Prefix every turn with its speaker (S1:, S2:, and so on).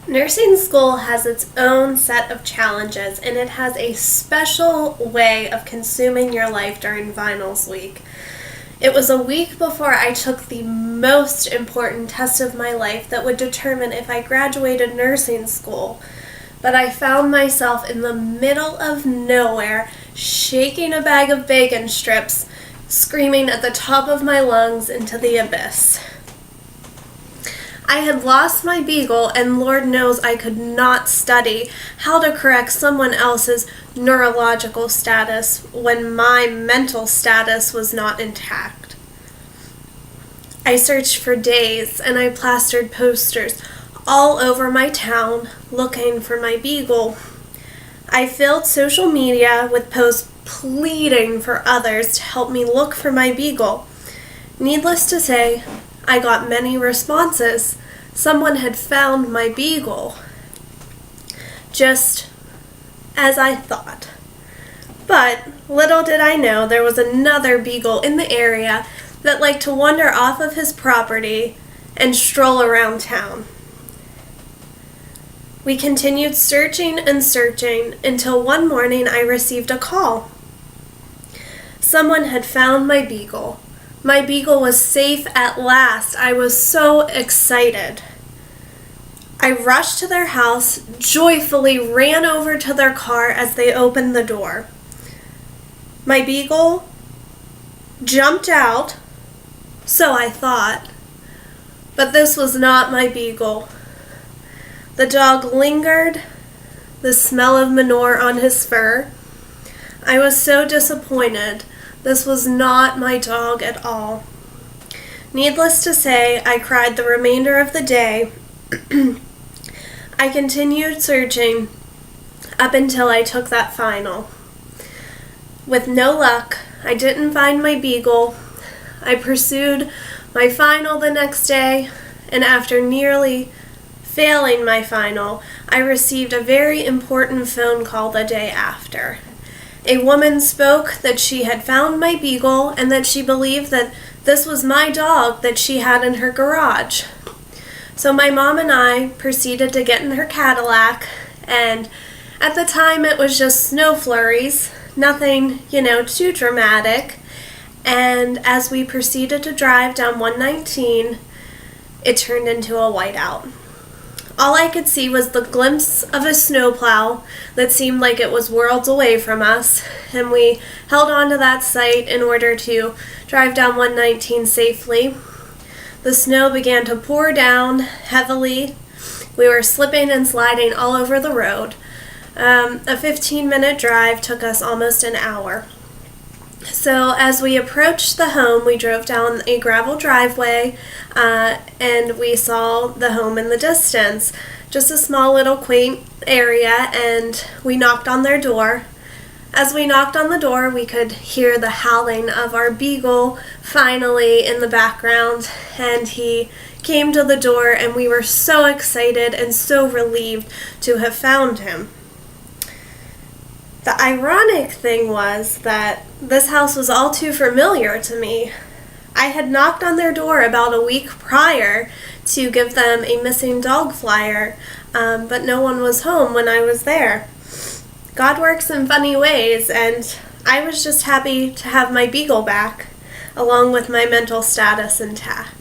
S1: Nursing school has its own set of challenges, and it has a special way of consuming your life during finals week. It was a week before I took the most important test of my life that would determine if I graduated nursing school. But I found myself in the middle of nowhere, shaking a bag of bacon strips, screaming at the top of my lungs into the abyss. I had lost my beagle, and Lord knows I could not study how to correct someone else's neurological status when my mental status was not intact. I searched for days, and I plastered posters all over my town looking for my beagle. I filled social media with posts pleading for others to help me look for my beagle. Needless to say, I got many responses. Someone had found my beagle. Just as I thought. But little did I know there was another beagle in the area that liked to wander off of his property and stroll around town. We continued searching and searching until one morning I received a call. Someone had found my beagle. My beagle was safe at last. I was so excited. I rushed to their house, joyfully ran over to their car as they opened the door. My beagle jumped out, so I thought, but this was not my beagle. The dog lingered, the smell of manure on his fur. I was so disappointed. This was not my dog at all. Needless to say, I cried the remainder of the day. I continued searching up until I took that final. With no luck, I didn't find my beagle. I pursued my final the next day, and after nearly failing my final, I received a very important phone call the day after. A woman spoke that she had found my beagle and that she believed that this was my dog that she had in her garage. So my mom and I proceeded to get in her Cadillac, and at the time it was just snow flurries, nothing, too dramatic. And as we proceeded to drive down 119, it turned into a whiteout. All I could see was the glimpse of a snowplow that seemed like it was worlds away from us, and we held on to that sight in order to drive down 119 safely. The snow began to pour down heavily. We were slipping and sliding all over the road. A 15-minute drive took us almost an hour. So as we approached the home, we drove down a gravel driveway, and we saw the home in the distance. Just a small little quaint area, and we knocked on their door. As we knocked on the door, we could hear the howling of our beagle finally in the background, and he came to the door, and we were so excited and so relieved to have found him. The ironic thing was that this house was all too familiar to me. I had knocked on their door about a week prior to give them a missing dog flyer, but no one was home when I was there. God works in funny ways, and I was just happy to have my beagle back, along with my mental status intact.